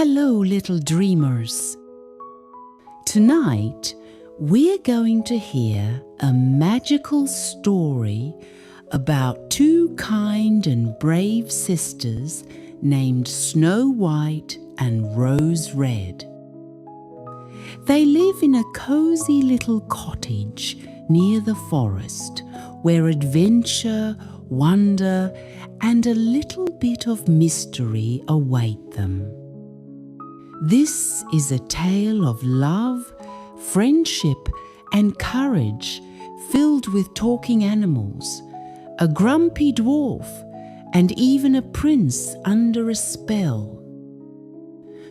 Hello, little dreamers. Tonight, we're going to hear a magical story about two kind and brave sisters named Snow White and Rose Red. They live in a cozy little cottage near the forest where adventure, wonder, and a little bit of mystery await them. This is a tale of love, friendship, and courage filled with talking animals, a grumpy dwarf, and even a prince under a spell.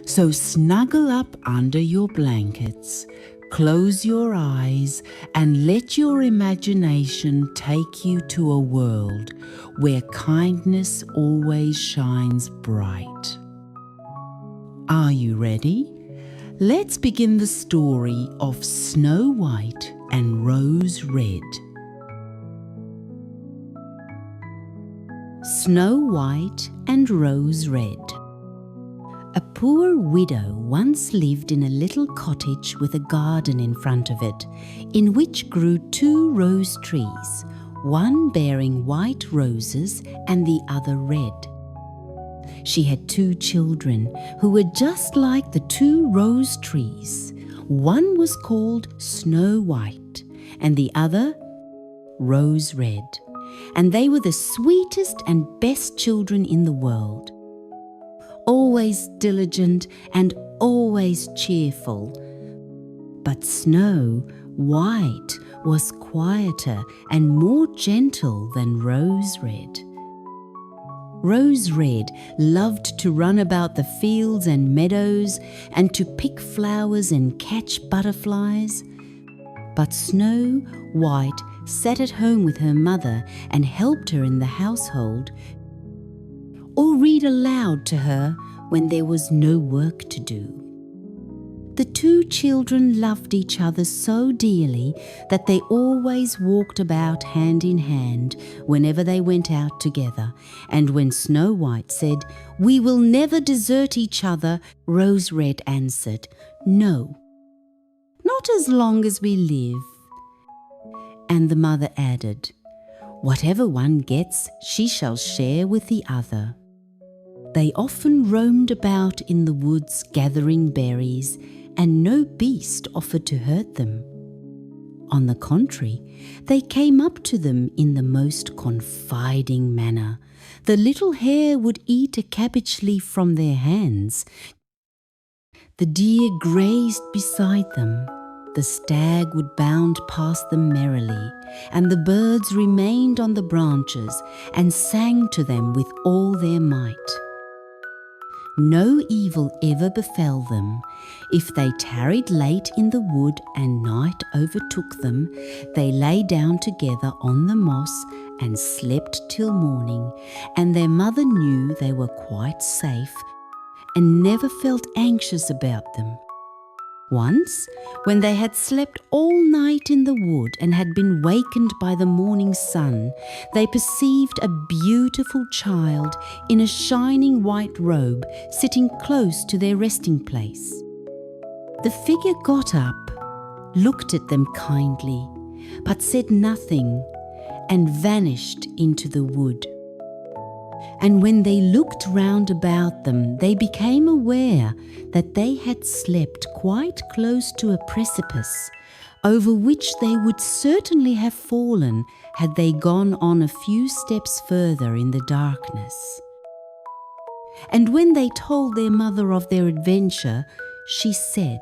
So snuggle up under your blankets, close your eyes, and let your imagination take you to a world where kindness always shines bright. Are you ready? Let's begin the story of Snow White and Rose Red. Snow White and Rose Red. A poor widow once lived in a little cottage with a garden in front of it, in which grew 2 rose trees, one bearing white roses and the other red. She had 2 children who were just like the 2 rose trees. One was called Snow White and the other Rose Red, and they were the sweetest and best children in the world. Always diligent and always cheerful. But Snow White was quieter and more gentle than Rose Red. Rose Red loved to run about the fields and meadows and to pick flowers and catch butterflies. But Snow White sat at home with her mother and helped her in the household, or read aloud to her when there was no work to do. The 2 children loved each other so dearly that they always walked about hand in hand whenever they went out together, and when Snow White said, "We will never desert each other," Rose Red answered, "No, not as long as we live." And the mother added, "Whatever one gets, she shall share with the other." They often roamed about in the woods gathering berries, and no beast offered to hurt them. On the contrary, they came up to them in the most confiding manner. The little hare would eat a cabbage leaf from their hands. The deer grazed beside them. The stag would bound past them merrily, and the birds remained on the branches and sang to them with all their might. No evil ever befell them. If they tarried late in the wood and night overtook them, they lay down together on the moss and slept till morning, and their mother knew they were quite safe and never felt anxious about them. Once, when they had slept all night in the wood and had been wakened by the morning sun, they perceived a beautiful child in a shining white robe sitting close to their resting place. The figure got up, looked at them kindly, but said nothing, and vanished into the wood. And when they looked round about them, they became aware that they had slept quite close to a precipice, over which they would certainly have fallen had they gone on a few steps further in the darkness. And when they told their mother of their adventure, she said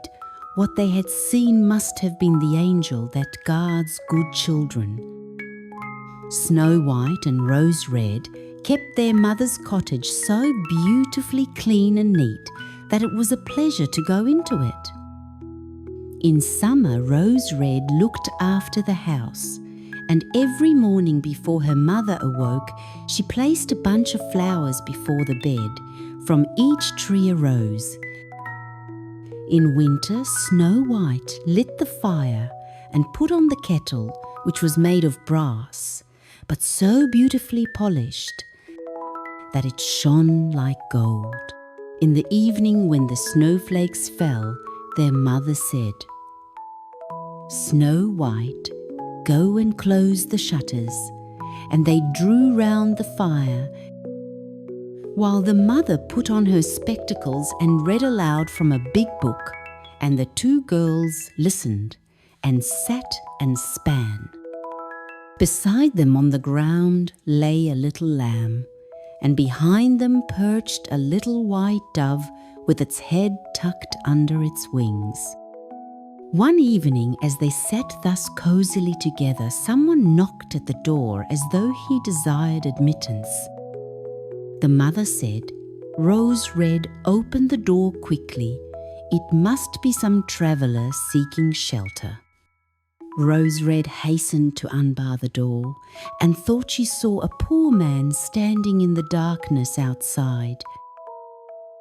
what they had seen must have been the angel that guards good children. Snow White and Rose Red kept their mother's cottage so beautifully clean and neat that it was a pleasure to go into it. In summer, Rose Red looked after the house, and every morning before her mother awoke, she placed a bunch of flowers before the bed, from each tree a rose. In winter, Snow White lit the fire and put on the kettle, which was made of brass, but so beautifully polished that it shone like gold. In the evening when the snowflakes fell, their mother said, "Snow White, go and close the shutters," and they drew round the fire, while the mother put on her spectacles and read aloud from a big book, and the two girls listened and sat and span. Beside them on the ground lay a little lamb, and behind them perched a little white dove with its head tucked under its wings. One evening, as they sat thus cosily together, someone knocked at the door as though he desired admittance. The mother said, "Rose Red, open the door quickly. It must be some traveller seeking shelter." Rose Red hastened to unbar the door and thought she saw a poor man standing in the darkness outside.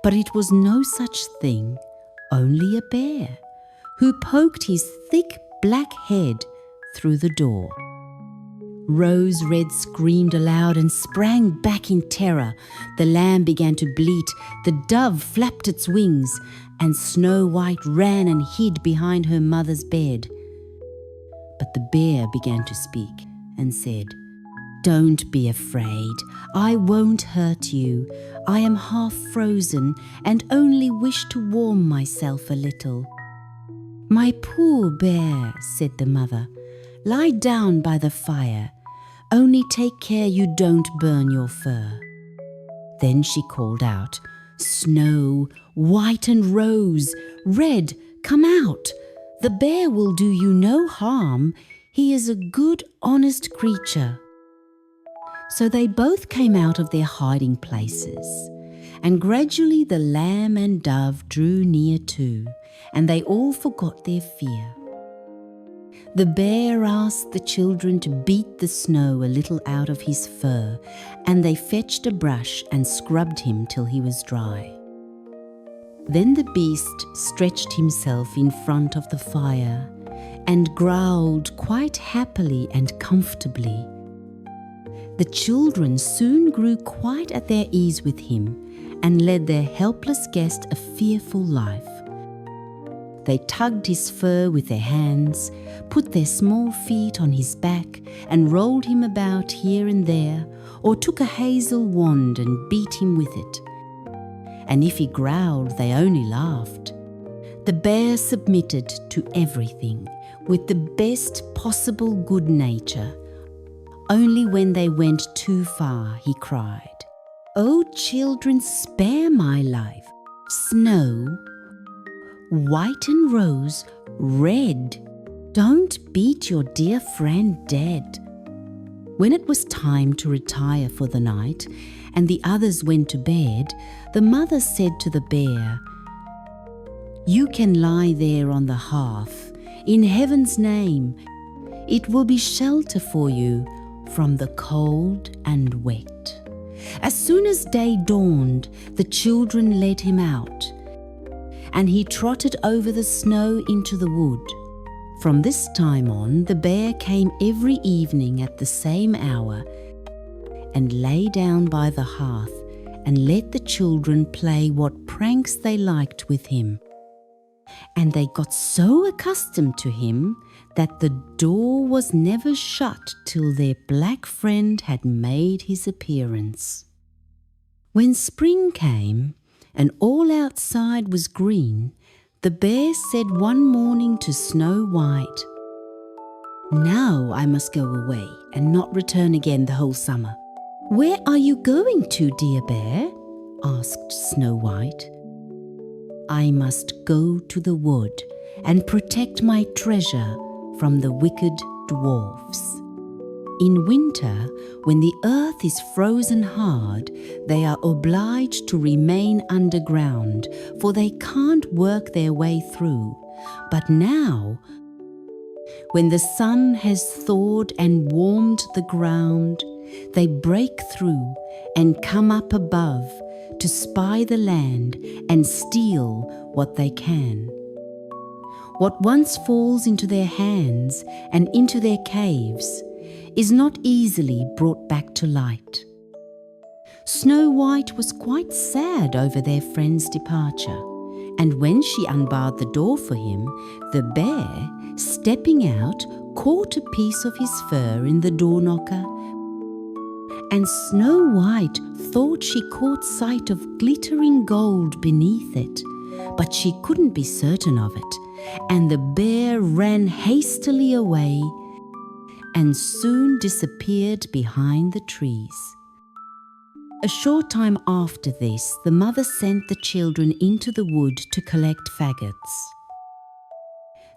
But it was no such thing, only a bear, who poked his thick black head through the door. Rose Red screamed aloud and sprang back in terror. The lamb began to bleat, the dove flapped its wings, and Snow White ran and hid behind her mother's bed. But the bear began to speak and said, "Don't be afraid. I won't hurt you. I am half frozen and only wish to warm myself a little." "My poor bear," said the mother, "lie down by the fire. Only take care you don't burn your fur." Then she called out, "Snow, White and Rose, Red, come out. The bear will do you no harm. He is a good, honest creature." So they both came out of their hiding places, and gradually the lamb and dove drew near too, and they all forgot their fear. The bear asked the children to beat the snow a little out of his fur, and they fetched a brush and scrubbed him till he was dry. Then the beast stretched himself in front of the fire and growled quite happily and comfortably. The children soon grew quite at their ease with him and led their helpless guest a fearful life. They tugged his fur with their hands, put their small feet on his back and rolled him about here and there, or took a hazel wand and beat him with it. And if he growled, they only laughed. The bear submitted to everything with the best possible good nature. Only when they went too far, he cried, "Oh, children, spare my life. Snow, White and Rose, Red, don't beat your dear friend dead." When it was time to retire for the night, and the others went to bed, the mother said to the bear, "You can lie there on the hearth. In heaven's name, it will be shelter for you from the cold and wet." As soon as day dawned, the children led him out, and he trotted over the snow into the wood. From this time on, the bear came every evening at the same hour and lay down by the hearth and let the children play what pranks they liked with him. And they got so accustomed to him that the door was never shut till their black friend had made his appearance. When spring came and all outside was green, the bear said one morning to Snow White, "Now I must go away and not return again the whole summer." "Where are you going to, dear bear?" asked Snow White. "I must go to the wood and protect my treasure from the wicked dwarfs. In winter, when the earth is frozen hard, they are obliged to remain underground, for they can't work their way through. But now, when the sun has thawed and warmed the ground, they break through and come up above to spy the land and steal what they can. What once falls into their hands and into their caves is not easily brought back to light. Snow White was quite sad over their friend's departure, and when she unbarred the door for him, the bear, stepping out, caught a piece of his fur in the door knocker, and Snow White thought she caught sight of glittering gold beneath it, but she couldn't be certain of it, and the bear ran hastily away and soon disappeared behind the trees. A short time after this, the mother sent the children into the wood to collect faggots.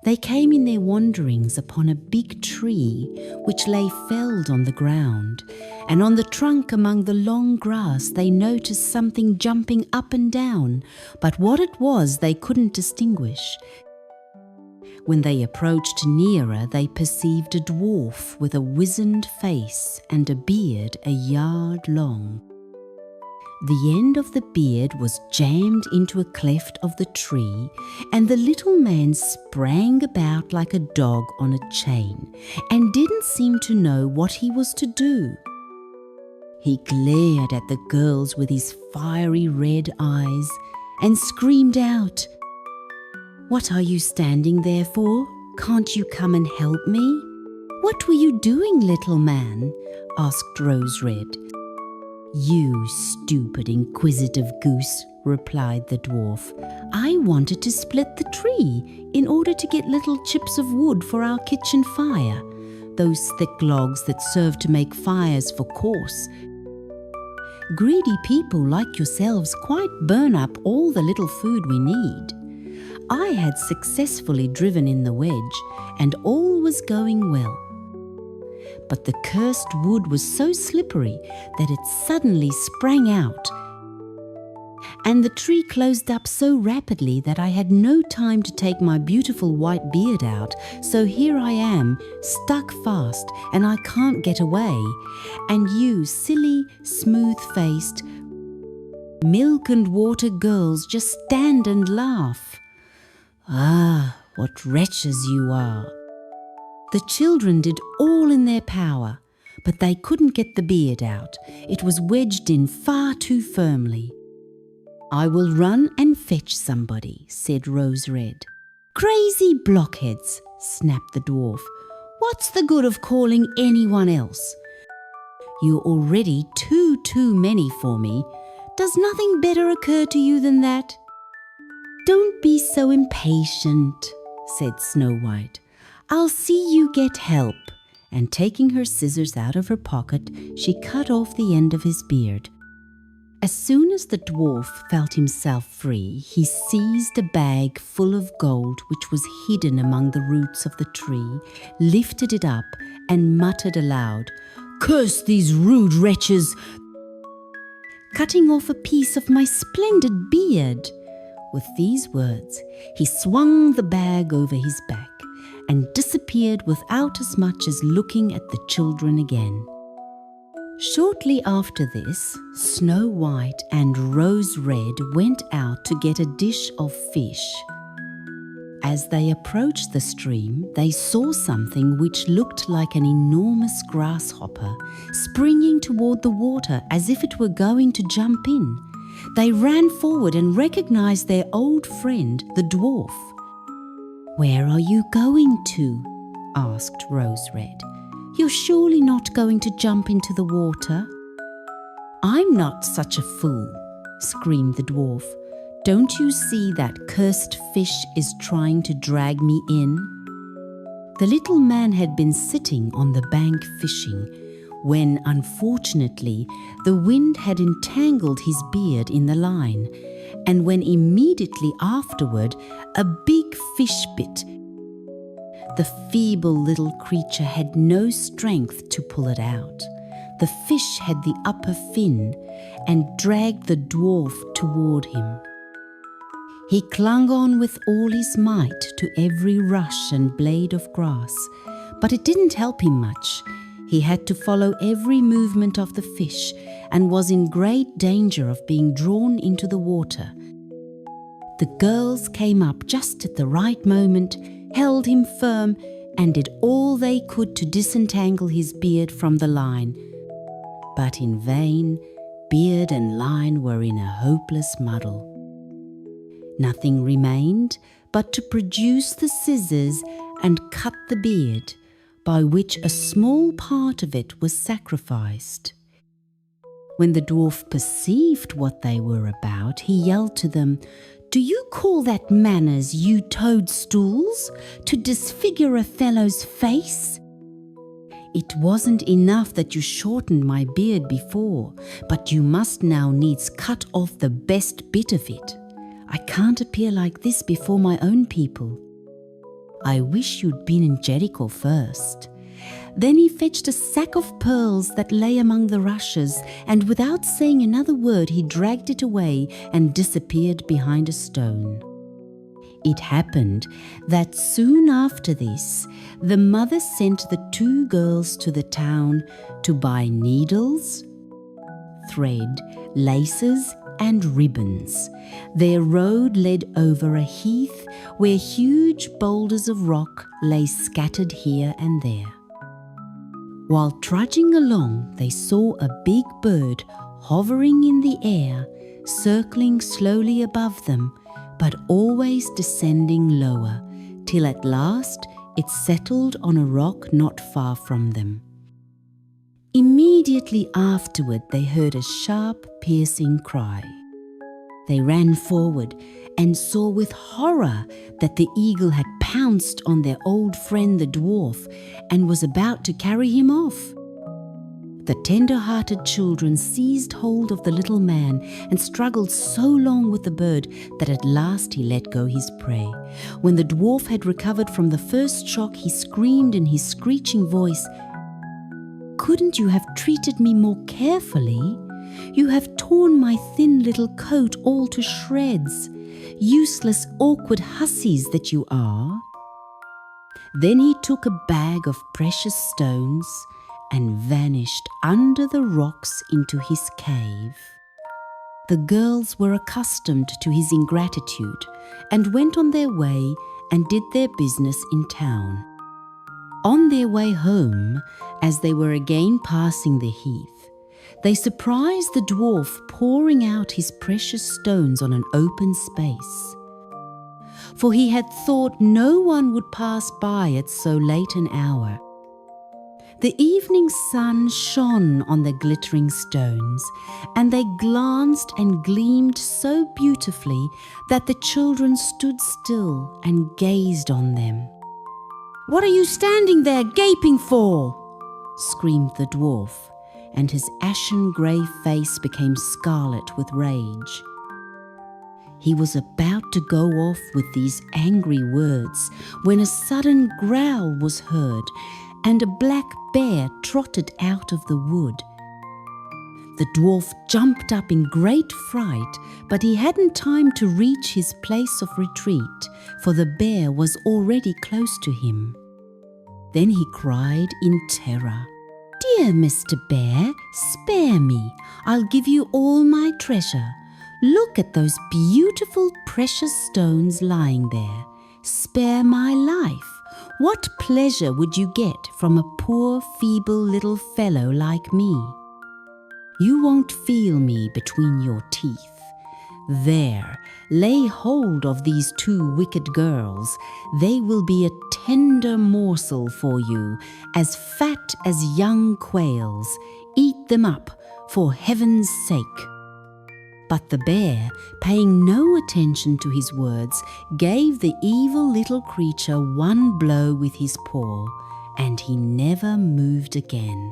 They came in their wanderings upon a big tree which lay felled on the ground, and on the trunk among the long grass they noticed something jumping up and down, but what it was they couldn't distinguish. When they approached nearer, they perceived a dwarf with a wizened face and a beard a yard long. The end of the beard was jammed into a cleft of the tree, and the little man sprang about like a dog on a chain and didn't seem to know what he was to do. He glared at the girls with his fiery red eyes and screamed out, "What are you standing there for? Can't you come and help me?" "What were you doing, little man?" asked Rose Red. "You stupid, inquisitive goose," replied the dwarf. "I wanted to split the tree in order to get little chips of wood for our kitchen fire, those thick logs that serve to make fires for course. Greedy people like yourselves quite burn up all the little food we need. I had successfully driven in the wedge, and all was going well. But the cursed wood was so slippery that it suddenly sprang out, and the tree closed up so rapidly that I had no time to take my beautiful white beard out, so here I am, stuck fast, and I can't get away, and you silly, smooth-faced, milk and water girls just stand and laugh. Ah, what wretches you are!" The children did all in their power, but they couldn't get the beard out. It was wedged in far too firmly. "I will run and fetch somebody," said Rose Red. "Crazy blockheads," snapped the dwarf. "What's the good of calling anyone else? You're already too many for me. Does nothing better occur to you than that?" "Don't be so impatient," said Snow White. "I'll see you get help," and taking her scissors out of her pocket, she cut off the end of his beard. As soon as the dwarf felt himself free, he seized a bag full of gold which was hidden among the roots of the tree, lifted it up, and muttered aloud, "Curse these rude wretches! Cutting off a piece of my splendid beard!" With these words, he swung the bag over his back and disappeared without as much as looking at the children again. Shortly after this, Snow White and Rose Red went out to get a dish of fish. As they approached the stream, they saw something which looked like an enormous grasshopper springing toward the water as if it were going to jump in. They ran forward and recognized their old friend, the dwarf. "Where are you going to?" asked Rose Red. "You're surely not going to jump into the water?" "I'm not such a fool," screamed the dwarf. "Don't you see that cursed fish is trying to drag me in?" The little man had been sitting on the bank fishing when, unfortunately, the wind had entangled his beard in the line, and when immediately afterward a big fish bit. The feeble little creature had no strength to pull it out. The fish had the upper fin and dragged the dwarf toward him. He clung on with all his might to every rush and blade of grass, but it didn't help him much. He had to follow every movement of the fish and was in great danger of being drawn into the water. The girls came up just at the right moment, held him firm, and did all they could to disentangle his beard from the line. But in vain, beard and line were in a hopeless muddle. Nothing remained but to produce the scissors and cut the beard, by which a small part of it was sacrificed. When the dwarf perceived what they were about, he yelled to them, "Do you call that manners, you toadstools, to disfigure a fellow's face? It wasn't enough that you shortened my beard before, but you must now needs cut off the best bit of it. I can't appear like this before my own people. I wish you'd been in Jericho first." Then he fetched a sack of pearls that lay among the rushes, and without saying another word he dragged it away and disappeared behind a stone. It happened that soon after this, the mother sent the two girls to the town to buy needles, thread, laces, and ribbons. Their road led over a heath where huge boulders of rock lay scattered here and there. While trudging along, they saw a big bird hovering in the air, circling slowly above them, but always descending lower, till at last it settled on a rock not far from them. Immediately afterward, they heard a sharp, piercing cry. They ran forward and saw with horror that the eagle had pounced on their old friend the dwarf and was about to carry him off. The tender-hearted children seized hold of the little man and struggled so long with the bird that at last he let go his prey. When the dwarf had recovered from the first shock, he screamed in his screeching voice, "Couldn't you have treated me more carefully? You have torn my thin little coat all to shreds. Useless, awkward hussies that you are." Then he took a bag of precious stones and vanished under the rocks into his cave. The girls were accustomed to his ingratitude and went on their way and did their business in town. On their way home, as they were again passing the heath, they surprised the dwarf pouring out his precious stones on an open space. For he had thought no one would pass by at so late an hour. The evening sun shone on the glittering stones, and they glanced and gleamed so beautifully that the children stood still and gazed on them. "What are you standing there gaping for?" screamed the dwarf, and his ashen grey face became scarlet with rage. He was about to go off with these angry words when a sudden growl was heard, and a black bear trotted out of the wood. The dwarf jumped up in great fright, but he hadn't time to reach his place of retreat, for the bear was already close to him. Then he cried in terror, "Dear Mr. Bear, spare me. I'll give you all my treasure. Look at those beautiful precious stones lying there. Spare my life. What pleasure would you get from a poor, feeble little fellow like me? You won't feel me between your teeth. There, lay hold of these two wicked girls. They will be a tender morsel for you, as fat as young quails. Eat them up, for heaven's sake." But the bear, paying no attention to his words, gave the evil little creature one blow with his paw, and he never moved again.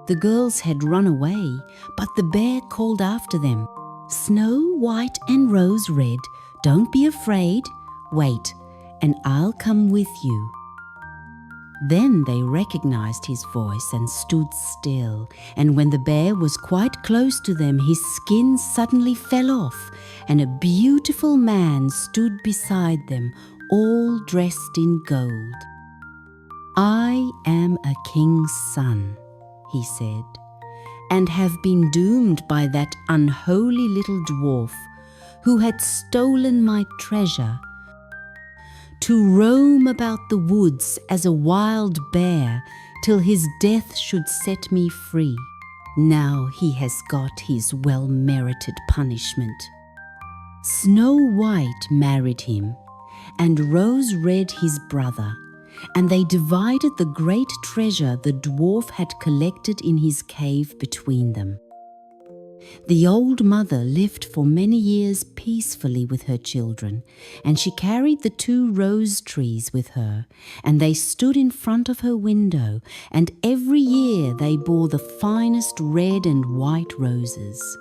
The girls had run away, but the bear called after them, "Snow White and Rose Red, don't be afraid. Wait, and I'll come with you." Then they recognized his voice and stood still, and when the bear was quite close to them, his skin suddenly fell off, and a beautiful man stood beside them, all dressed in gold. "I am a king's son," he said, "and have been doomed by that unholy little dwarf who had stolen my treasure, to roam about the woods as a wild bear till his death should set me free. Now he has got his well-merited punishment. Snow White married him, and Rose Red his brother, and they divided the great treasure the dwarf had collected in his cave between them. The old mother lived for many years peacefully with her children, and she carried the 2 rose trees with her, and they stood in front of her window, and every year they bore the finest red and white roses.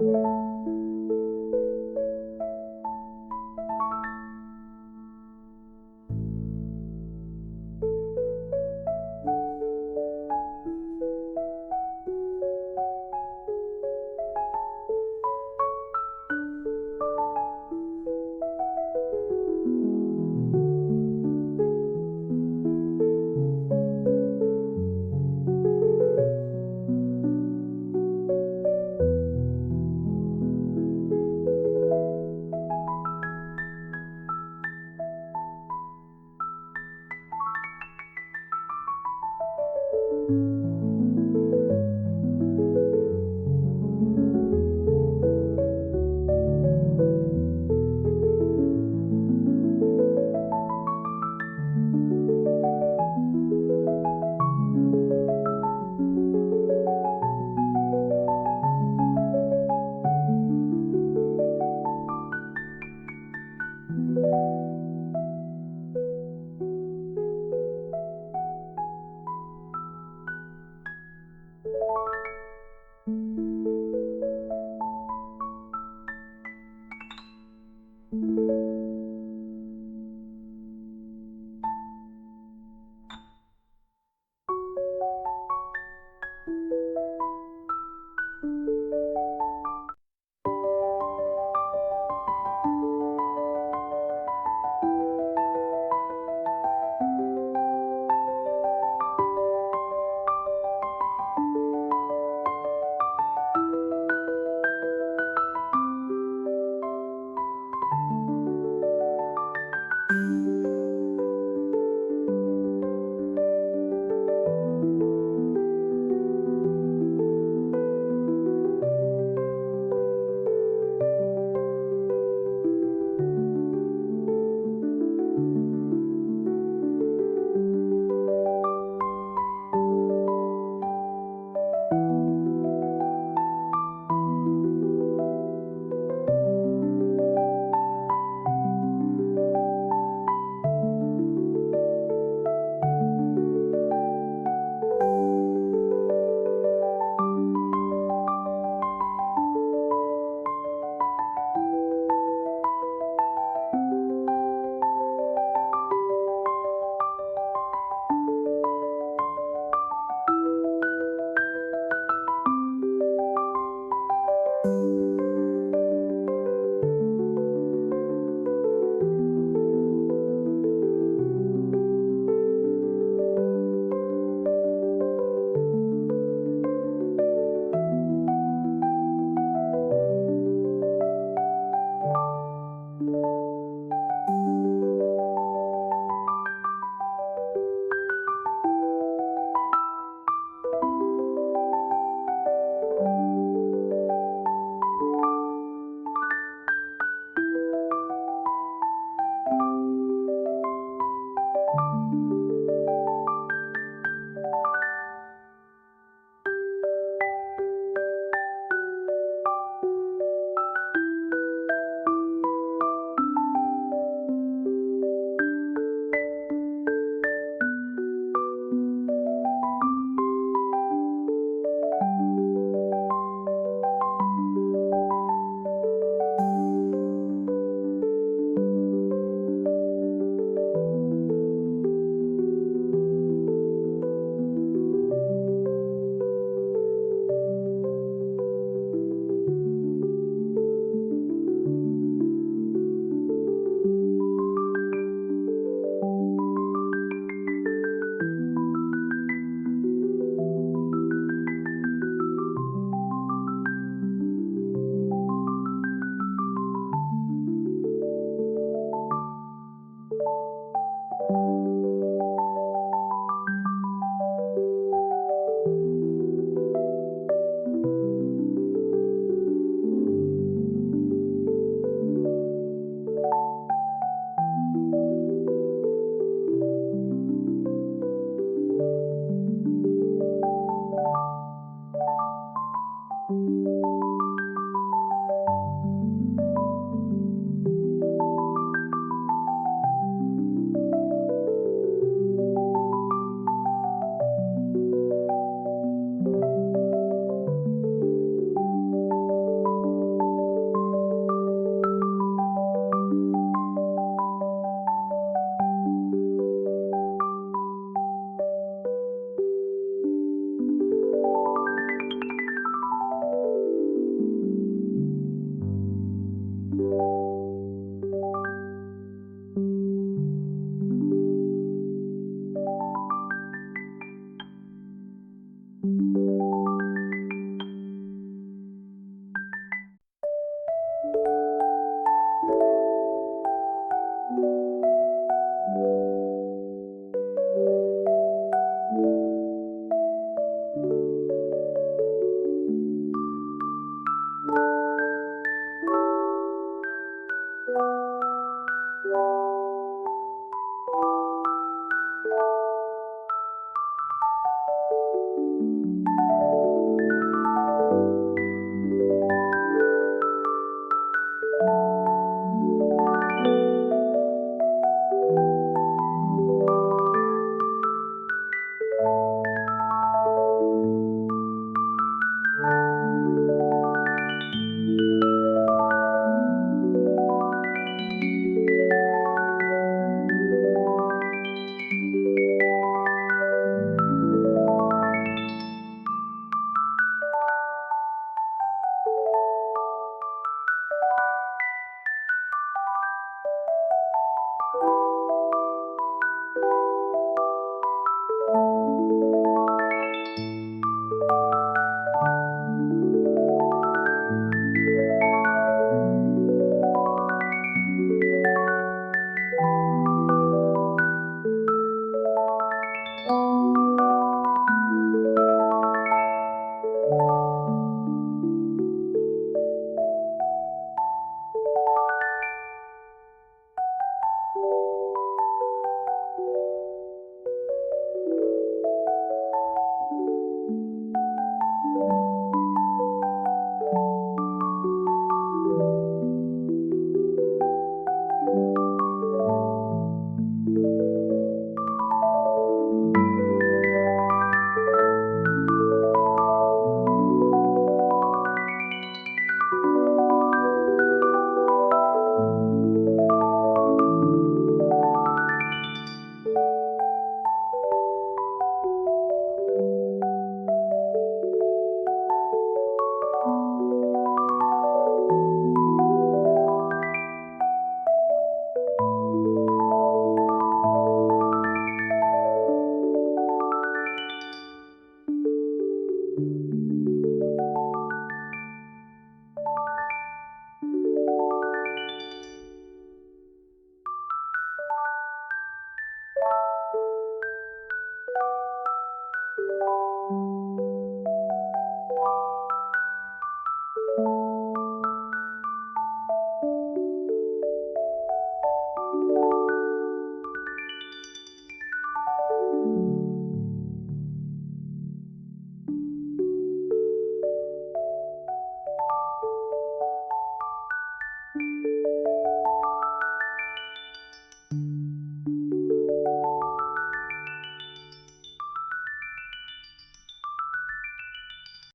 you.